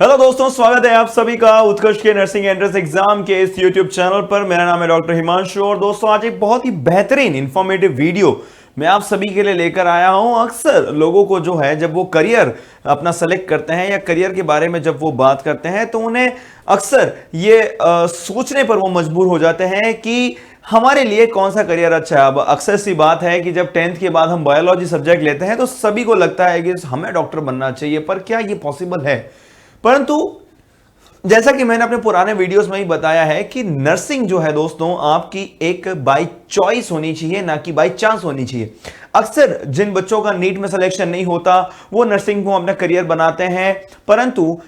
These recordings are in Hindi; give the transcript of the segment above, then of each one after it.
हेलो दोस्तों, स्वागत है आप सभी का उत्कर्ष के नर्सिंग एंट्रेंस एग्जाम के इस यूट्यूब चैनल पर। मेरा नाम है डॉक्टर हिमांशु और दोस्तों आज एक बहुत ही बेहतरीन इंफॉर्मेटिव वीडियो मैं आप सभी के लिए लेकर आया हूं। अक्सर लोगों को जो है जब वो करियर अपना सेलेक्ट करते हैं या करियर के बारे में जब वो बात करते हैं तो उन्हें अक्सर ये सोचने पर वो मजबूर हो जाते हैं कि हमारे लिए कौन सा करियर अच्छा है। अब अक्सर सी बात है कि जब 10th के बाद हम बायोलॉजी सब्जेक्ट लेते हैं तो सभी को लगता है कि हमें डॉक्टर बनना चाहिए, पर क्या ये पॉसिबल है? परंतु जैसा कि मैंने अपने पुराने वीडियोस में ही बताया है कि नर्सिंग जो है दोस्तों आपकी एक बाय चॉइस होनी चाहिए, ना कि बाय चांस होनी चाहिए। अक्सर जिन बच्चों का नीट में सिलेक्शन नहीं होता वो नर्सिंग को अपना करियर बनाते हैं, परंतु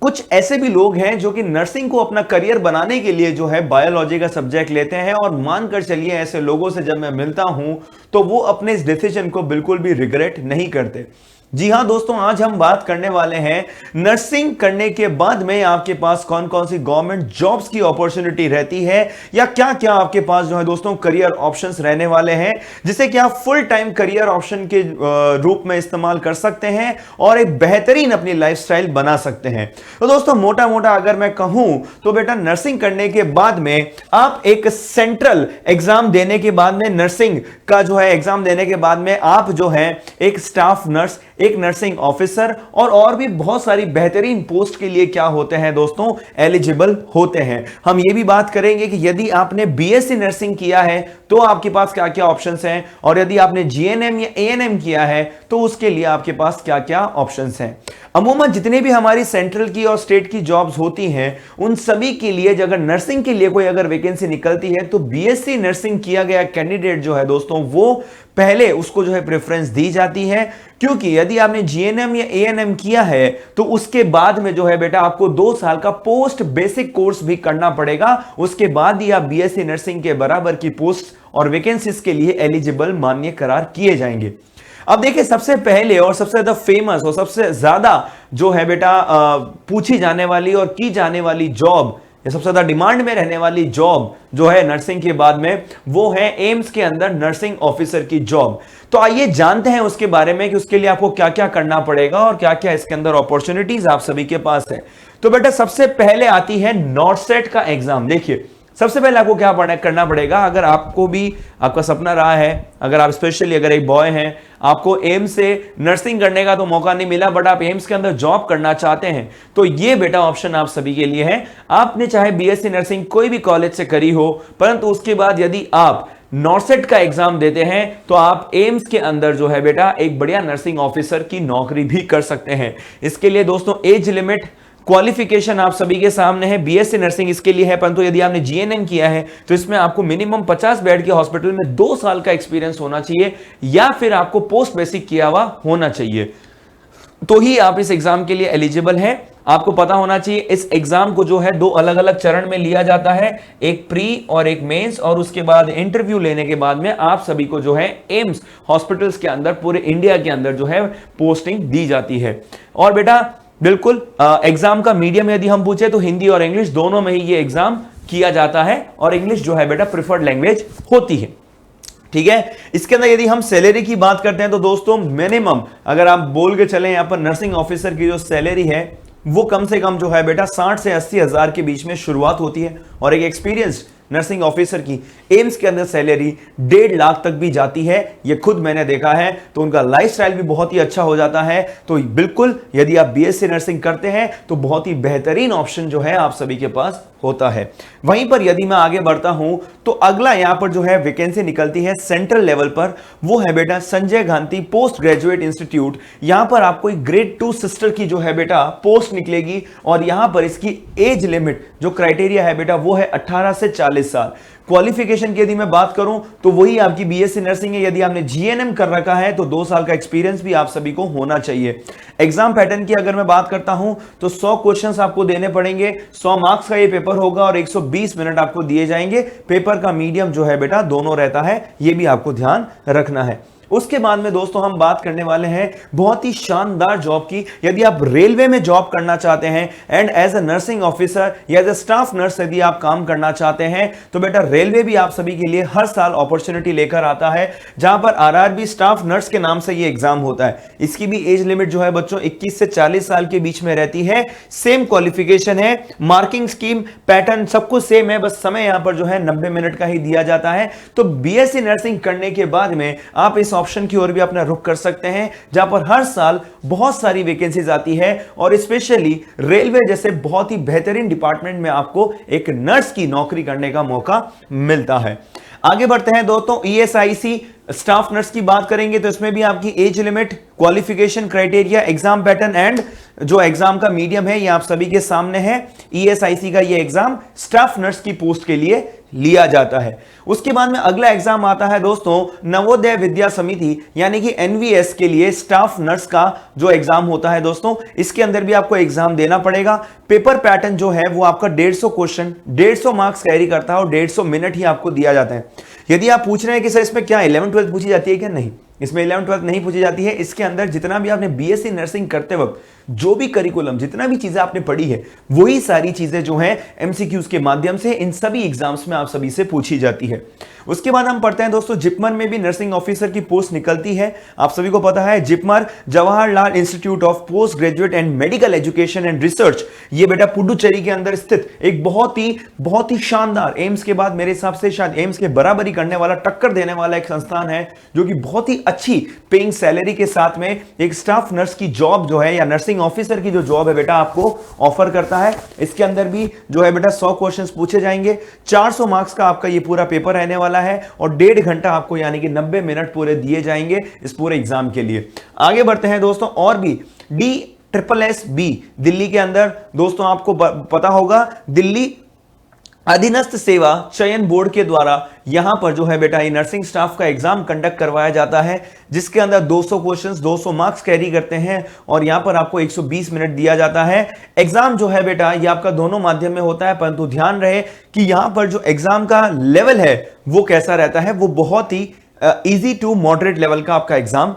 कुछ ऐसे भी लोग हैं जो कि नर्सिंग को अपना करियर बनाने के लिए जो है बायोलॉजी का सब्जेक्ट लेते हैं। और मानकर चलिए ऐसे लोगों से जब मैं मिलता हूं तो वो अपने इस डिसीजन को बिल्कुल भी रिग्रेट नहीं करते। जी हां दोस्तों, आज हम बात करने वाले हैं नर्सिंग करने के बाद में आपके पास कौन कौन सी गवर्नमेंट जॉब्स की अपॉर्चुनिटी रहती है या क्या क्या आपके पास जो है दोस्तों करियर ऑप्शंस रहने वाले हैं, जिसे कि आप फुल टाइम करियर ऑप्शन के रूप में इस्तेमाल कर सकते हैं और एक बेहतरीन अपनी लाइफस्टाइल बना सकते हैं। तो दोस्तों मोटा मोटा अगर मैं कहूं तो बेटा नर्सिंग करने के बाद में आप एक सेंट्रल एग्जाम देने के बाद में, नर्सिंग का जो है एग्जाम देने के बाद में आप जो है एक स्टाफ नर्स, एक नर्सिंग ऑफिसर और भी बहुत सारी बेहतरीन पोस्ट के लिए क्या होते हैं दोस्तों, एलिजिबल होते हैं। हम ये भी बात करेंगे कि यदि आपने बीएससी नर्सिंग किया है तो आपके पास क्या क्या ऑप्शंस हैं, और यदि आपने जीएनएम या एएनएम किया है तो उसके लिए आपके पास क्या क्या ऑप्शंस हैं। अमूमन जितने भी हमारी सेंट्रल की और स्टेट की जॉब्स होती हैं उन सभी के लिए अगर नर्सिंग के लिए कोई अगर वैकेंसी निकलती है तो बीएससी नर्सिंग किया गया कैंडिडेट जो है दोस्तों वो पहले उसको जो है प्रेफरेंस दी जाती है, क्योंकि यदि आपने जीएनएम या एएनएम किया है तो उसके बाद में जो है बेटा आपको 2 साल का पोस्ट बेसिक कोर्स भी करना पड़ेगा। उसके बाद ही आप बीएससी नर्सिंग के बराबर की पोस्ट और वैकेंसीज के लिए एलिजिबल मान्य करार किए जाएंगे। अब देखिए, सबसे पहले और सबसे ज्यादा फेमस और सबसे ज्यादा जो है बेटा पूछी जाने वाली और की जाने वाली जॉब या सबसे ज्यादा डिमांड में रहने वाली जॉब जो है नर्सिंग के बाद में, वो है एम्स के अंदर नर्सिंग ऑफिसर की जॉब। तो आइए जानते हैं उसके बारे में कि उसके लिए आपको क्या क्या करना पड़ेगा और क्या क्या इसके अंदर अपॉर्चुनिटीज आप सभी के पास है। तो बेटा सबसे पहले आती है नॉर्सेट का एग्जाम। देखिए सबसे पहले आपको क्या करना पड़ेगा, अगर आपको भी आपका सपना रहा है, अगर आप स्पेशली अगर एक बॉय हैं, आपको एम्स से नर्सिंग करने का तो मौका नहीं मिला बट आप एम्स के अंदर जॉब करना चाहते हैं, तो ये बेटा ऑप्शन आप सभी के लिए है। आपने चाहे बीएससी नर्सिंग कोई भी कॉलेज से करी हो, परंतु उसके बाद यदि आप नॉर्सेट का एग्जाम देते हैं तो आप एम्स के अंदर जो है बेटा एक बढ़िया नर्सिंग ऑफिसर की नौकरी भी कर सकते हैं। इसके लिए दोस्तों एज लिमिट, क्वालिफिकेशन आप सभी के सामने है। बीएससी नर्सिंग इसके लिए है, परंतु यदि आपने जीएनएम किया है तो इसमें आपको मिनिमम 50 बेड के हॉस्पिटल में 2 साल का एक्सपीरियंस होना चाहिए या फिर आपको पोस्ट बेसिक किया हुआ होना चाहिए, तो ही आप इस एग्जाम के लिए एलिजिबल हैं। आपको पता होना चाहिए इस एग्जाम को जो है 2 अलग अलग चरण में लिया जाता है, एक प्री और एक मेंस, और उसके बाद इंटरव्यू लेने के बाद में आप सभी को जो है एम्स हॉस्पिटल्स के अंदर पूरे इंडिया के अंदर जो है पोस्टिंग दी जाती है। और बेटा बिल्कुल एग्जाम का मीडियम यदि हम पूछे तो हिंदी और इंग्लिश दोनों में ही ये एग्जाम किया जाता है, और इंग्लिश जो है बेटा प्रिफर्ड लैंग्वेज होती है। ठीक है, इसके अंदर यदि हम सैलरी की बात करते हैं तो दोस्तों मिनिमम अगर आप बोल के चलें यहां पर नर्सिंग ऑफिसर की जो सैलरी है वो कम से कम जो है बेटा 60 से 80 हजार के बीच में शुरुआत होती है, और एक एक्सपीरियंस्ड नर्सिंग ऑफिसर की एम्स के अंदर सैलरी 1.5 लाख तक भी जाती है। ये खुद मैंने देखा है, तो उनका लाइफस्टाइल भी बहुत ही अच्छा हो जाता है। तो बिल्कुल यदि आप बीएससी नर्सिंग करते हैं तो बहुत ही बेहतरीन ऑप्शन जो है आप सभी के पास होता है। वहीं पर यदि मैं आगे बढ़ता हूं तो अगला यहां पर जो है वैकेंसी निकलती है सेंट्रल लेवल पर, वो है बेटा Sanjay Gandhi post graduate institute. यहां पर आपको एक ग्रेड 2 सिस्टर की जो है बेटा पोस्ट निकलेगी, और यहां पर इसकी एज लिमिट जो क्राइटेरिया है बेटा वो है 18 से 40 साल। क्वालिफिकेशन की यदि मैं बात करूं तो वही आपकी बीएससी नर्सिंग है। यदि आपने जीएनएम कर रखा है तो 2 साल का एक्सपीरियंस भी आप सभी को होना चाहिए। एग्जाम पैटर्न की अगर मैं बात करता हूं तो 100 क्वेश्चंस आपको देने पड़ेंगे, 100 मार्क्स का ये पेपर होगा और 120 मिनट आपको दिए जाएंगे। पेपर का मीडियम जो है बेटा दोनों रहता है, ये भी आपको ध्यान रखना है। उसके बाद में दोस्तों हम बात करने वाले हैं बहुत ही शानदार जॉब की। यदि आप रेलवे में जॉब करना चाहते हैं and as a nursing officer या एज ए स्टाफ नर्स यदि आप काम करना चाहते हैं तो बेटा रेलवे भी आप सभी के लिए हर साल अपॉर्चुनिटी लेकर आता है, जहां पर आरआरबी स्टाफ नर्स के नाम से ये एग्जाम होता है। इसकी भी एज लिमिट जो है बच्चों 21 से 40 साल के बीच में रहती है। सेम क्वालिफिकेशन है, मार्किंग स्कीम पैटर्न सब कुछ सेम है, बस समय यहां पर जो है 90 मिनट का ही दिया जाता है। तो बीएससी नर्सिंग करने के बाद में आप इस ऑप्शन की ओर भी अपना रुख कर सकते हैं, जहां पर हर साल बहुत सारी वैकेंसीज आती है और स्पेशली रेलवे जैसे बहुत ही बेहतरीन डिपार्टमेंट में आपको एक नर्स की नौकरी करने का मौका मिलता है। आगे बढ़ते हैं दोस्तों, ईएसआईसी स्टाफ नर्स की बात करेंगे तो इसमें भी आपकी age limit, qualification criteria, exam pattern and जो एग्जाम का मीडियम है ये आप सभी के सामने है। ईएसआईसी का ये एग्जाम स्टाफ नर्स की पोस्ट के लिए लिया जाता है। उसके बाद में अगला एग्जाम आता है दोस्तों नवोदय विद्या समिति यानी कि एनवीएस के लिए स्टाफ नर्स का जो एग्जाम होता है दोस्तों, इसके अंदर भी आपको एग्जाम देना पड़ेगा। पेपर पैटर्न जो है वो आपका 150 क्वेश्चन 150 मार्क्स कैरी करता है और 150 मिनट ही आपको दिया जाता है। यदि आप पूछ रहे हैं कि सर इसमें क्या 11-12 पूछी जाती है क्या, नहीं, इसमें 11-12 नहीं पूछी जाती है। इसके अंदर जितना भी आपने बीएससी नर्सिंग करते वक्त जो भी करिकुलम जितना भी चीजें आपने पढ़ी है वही सारी चीजें जो हैं एमसीक्यूज के माध्यम से इन सभी एग्जाम्स में आप सभी से पूछी जाती है। उसके बाद हम पढ़ते हैं दोस्तों जिपमर में भी नर्सिंग ऑफिसर की पोस्ट निकलती है। आप सभी को पता है JIPMER Jawaharlal institute of post graduate and medical education and research, ये बेटा पुडुचेरी के अंदर स्थित एक बहुत ही शानदार, एम्स के बाद मेरे हिसाब से शायद एम्स के बराबरी करने वाला, टक्कर देने वाला एक संस्थान है जो कि बहुत ही अच्छी पेइंग सैलरी के साथ में एक स्टाफ नर्स की जॉब जो है या नर्सिंग ऑफिसर की जो जॉब है बेटा आपको ऑफर करता है। इसके अंदर भी जो है बेटा 100 क्वेश्चंस पूछे जाएंगे, 400 मार्क्स का आपका ये पूरा पेपर रहने वाला है और 1.5 घंटा आपको यानी कि 90 मिनट पूरे दिए जाएंगे इस पूरे एग्जाम के लिए। आगे बढ़ते हैं दोस्तों, और भी DSSB दिल्ली के अंदर दोस्तों आपको पता होगा दिल्ली अधीनस्थ सेवा चयन बोर्ड के द्वारा यहां पर जो है बेटा ये नर्सिंग स्टाफ का एग्जाम कंडक्ट करवाया जाता है, जिसके अंदर 200 क्वेश्चंस 200 मार्क्स कैरी करते हैं और यहां पर आपको 120 मिनट दिया जाता है। एग्जाम जो है बेटा ये आपका दोनों माध्यम में होता है, परंतु ध्यान रहे कि यहां पर जो एग्जाम का लेवल है वो कैसा रहता है, वो बहुत ही इजी टू मॉडरेट लेवल का आपका एग्जाम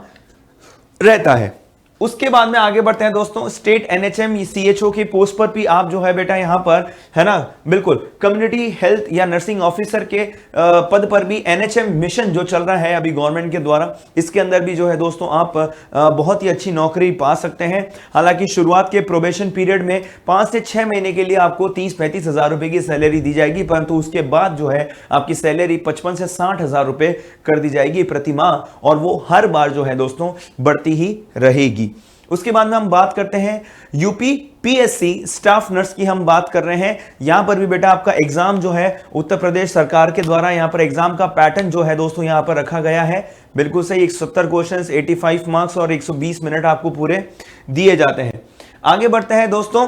रहता है। उसके बाद में आगे बढ़ते हैं दोस्तों, स्टेट एनएचएम सीएचओ की पोस्ट पर भी आप जो है बेटा यहां पर है ना, बिल्कुल कम्युनिटी हेल्थ या नर्सिंग ऑफिसर के पद पर भी एनएचएम मिशन जो चल रहा है अभी गवर्नमेंट के द्वारा, इसके अंदर भी जो है दोस्तों आप बहुत ही अच्छी नौकरी पा सकते हैं। हालांकि शुरुआत के प्रोबेशन पीरियड में 5 से 6 महीने के लिए आपको 30-35 हजार रुपए की सैलरी दी जाएगी, परंतु उसके बाद जो है आपकी सैलरी 55 से 60 हजार रुपए कर दी जाएगी प्रति माह और वो हर बार जो है दोस्तों बढ़ती ही रहेगी। उसके बाद में हम बात करते हैं यूपी पीएससी स्टाफ नर्स की हम बात कर रहे हैं। यहां पर भी बेटा आपका एग्जाम जो है उत्तर प्रदेश सरकार के द्वारा यहां पर एग्जाम का पैटर्न जो है दोस्तों यहां पर रखा गया है, बिल्कुल सही 170 क्वेश्चंस 85 मार्क्स और 120 मिनट आपको पूरे दिए जाते हैं। आगे बढ़ते हैं दोस्तों,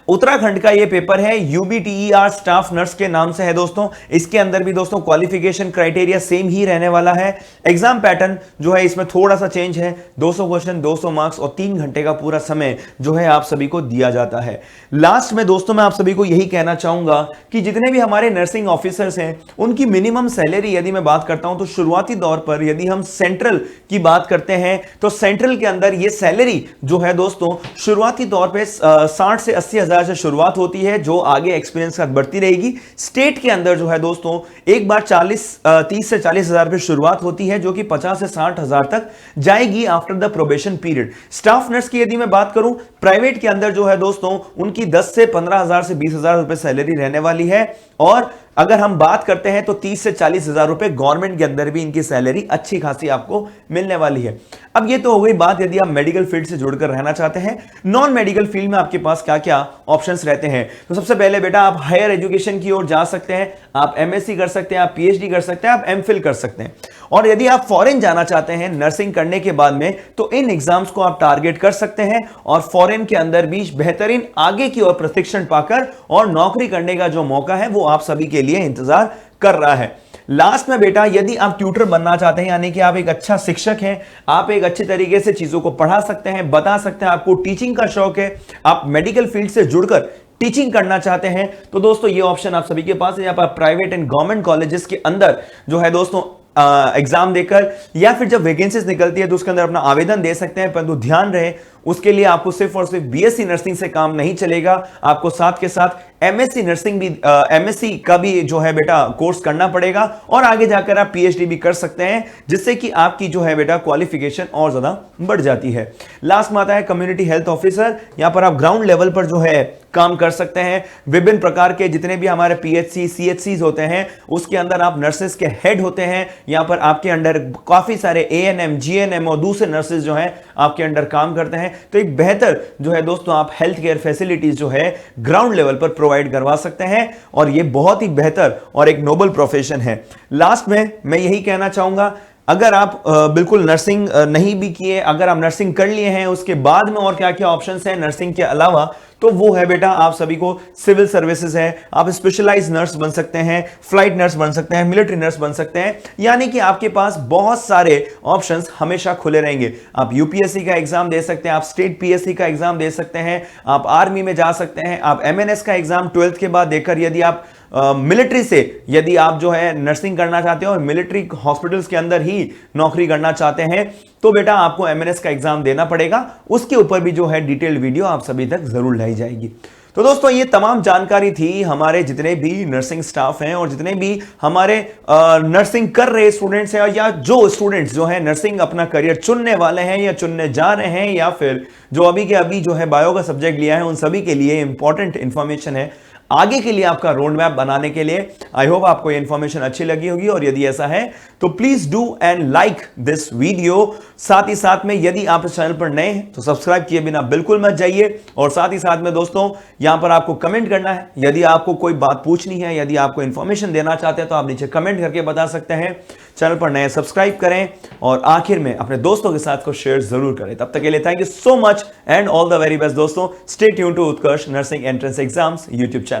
उत्तराखंड का ये पेपर है यूबीटीईआर स्टाफ नर्स के नाम से है दोस्तों। इसके अंदर भी दोस्तों क्वालिफिकेशन क्राइटेरिया सेम ही रहने वाला है। एग्जाम पैटर्न जो है इसमें थोड़ा सा चेंज है, 200 क्वेश्चन 200 मार्क्स और 3 घंटे का पूरा समय जो है आप सभी को दिया जाता है। लास्ट में दोस्तों मैं आप सभी को यही कहना चाहूंगा कि जितने भी हमारे नर्सिंग ऑफिसर्स हैं उनकी मिनिमम सैलरी यदि मैं बात करता हूं तो शुरुआती दौर पर यदि हम सेंट्रल की बात करते हैं तो सेंट्रल के अंदर ये सैलरी जो है दोस्तों शुरुआती तौर पर 60 से 80 हजार से शुरुआत होती है, जो आगे एक्सपीरियंस के साथ बढ़ती रहेगी। स्टेट के अंदर जो है दोस्तों एक बार 30 से 40 हजार पे शुरुआत होती है, जो कि 50 से 60 हजार तक जाएगी after the probation period. Staff nurse की यदि मैं बात करूं प्राइवेट के अंदर जो है दोस्तों उनकी 10 से 15 हजार से 20 हजार रुपए सैलरी रहने वाली है और अगर हम बात करते हैं तो 30 से 40 हजार रुपए गवर्नमेंट के अंदर भी इनकी सैलरी अच्छी खासी आपको मिलने वाली है। अब ये तो हो गई बात यदि आप मेडिकल फील्ड से जुड़कर रहना चाहते हैं। नॉन मेडिकल फील्ड में आपके पास क्या क्या ऑप्शंस रहते हैं, तो सबसे पहले बेटा आप हायर एजुकेशन की ओर जा सकते हैं, आप एमएससी कर सकते हैं, आप पीएचडी कर सकते हैं, आप एमफिल कर सकते हैं। और यदि आप फॉरेन जाना चाहते हैं नर्सिंग करने के बाद में तो इन एग्जाम्स को आप टारगेट कर सकते हैं और फॉरेन के अंदर भी बेहतरीन आगे की ओर प्रशिक्षण पाकर और नौकरी करने का जो मौका है वो आप सभी के लिए इंतजार कर रहा है। लास्ट में बेटा यदि आप ट्यूटर बनना चाहते हैं, यानी कि आप एक अच्छा शिक्षक हैं, आप एक अच्छे तरीके से चीजों को पढ़ा सकते हैं, बता सकते हैं, आपको टीचिंग का शौक है, आप मेडिकल फील्ड से जुड़कर टीचिंग करना चाहते हैं, तो दोस्तों ये ऑप्शन आप सभी के पास है। यहाँ पर प्राइवेट एंड गवर्नमेंट कॉलेजेस के अंदर जो है दोस्तों एग्जाम देकर या फिर जब वैकेंसीज निकलती है तो उसके अंदर अपना आवेदन दे सकते हैं, परंतु ध्यान रहे उसके लिए आपको सिर्फ और सिर्फ बीएससी नर्सिंग से काम नहीं चलेगा, आपको साथ के साथ एमएससी नर्सिंग भी एमएससी का भी जो है बेटा कोर्स करना पड़ेगा और आगे जाकर आप पीएचडी भी कर सकते हैं, जिससे कि आपकी जो है बेटा क्वालिफिकेशन और ज्यादा बढ़ जाती है। लास्ट में आता है कम्युनिटी हेल्थ ऑफिसर। यहां पर आप ग्राउंड लेवल पर जो है काम कर सकते हैं। विभिन्न प्रकार के जितने भी हमारे पीएचसी सीएचसी होते हैं उसके अंदर आप नर्सेस के हेड होते हैं। यहां पर आपके अंडर काफी सारे एएनएम जीएनएम और दूसरे नर्सेस जो हैं आपके अंडर काम करते हैं। तो एक बेहतर जो है दोस्तों आप हेल्थ केयर फैसिलिटीज जो है ग्राउंड लेवल पर प्रोवाइड करवा सकते हैं और ये बहुत ही बेहतर और एक नोबल प्रोफेशन है। लास्ट में मैं यही कहना चाहूंगा, अगर आप बिल्कुल नर्सिंग नहीं भी किए, अगर आप नर्सिंग कर लिए हैं उसके बाद में और क्या क्या ऑप्शंस हैं नर्सिंग के अलावा, तो वो है बेटा आप सभी को सिविल सर्विसेज है। आप स्पेशलाइज्ड नर्स बन सकते हैं, फ्लाइट नर्स बन सकते हैं, मिलिट्री नर्स बन सकते हैं, यानी कि आपके पास बहुत सारे ऑप्शंस हमेशा खुले रहेंगे। आप यूपीएससी का एग्जाम दे सकते हैं, आप स्टेट पीएससी का एग्जाम दे सकते हैं, आप आर्मी में जा सकते हैं, आप एमएनएस का एग्जाम 12th के बाद देकर यदि आप मिलिट्री से यदि आप जो है नर्सिंग करना चाहते हैं और मिलिट्री हॉस्पिटल्स के अंदर ही नौकरी करना चाहते हैं तो बेटा आपको एमएनएस का एग्जाम देना पड़ेगा। उसके ऊपर भी जो है डिटेल्ड वीडियो आप सभी तक जरूर लाई जाएगी। तो दोस्तों ये तमाम जानकारी थी हमारे जितने भी नर्सिंग स्टाफ हैं और जितने भी हमारे नर्सिंग कर रहे स्टूडेंट्स हैं या जो स्टूडेंट्स जो है नर्सिंग अपना करियर चुनने वाले हैं या चुनने जा रहे हैं या फिर जो अभी के अभी जो है बायो का सब्जेक्ट लिया है, उन सभी के लिए इंपॉर्टेंट इंफॉर्मेशन है आगे के लिए आपका रोड मैप बनाने के लिए। आई होप आपको ये इंफॉर्मेशन अच्छी लगी होगी और यदि ऐसा है तो please do and like this video. साथ ही साथ में यदि आप इस चैनल पर नए हैं तो सब्सक्राइब किए बिना बिल्कुल मत जाइए और साथ ही साथ में दोस्तों यहां पर आपको कमेंट करना है। यदि आपको कोई बात पूछनी है, यदि आपको इंफॉर्मेशन देना चाहते हैं तो आप नीचे कमेंट करके बता सकते हैं। चैनल पर नए सब्सक्राइब करें और आखिर में अपने दोस्तों के साथ को शेयर जरूर करें। तब तक के लिए thank you so much and all the very best दोस्तों। Stay tune to Utkarsh nursing entrance exams YouTube channel.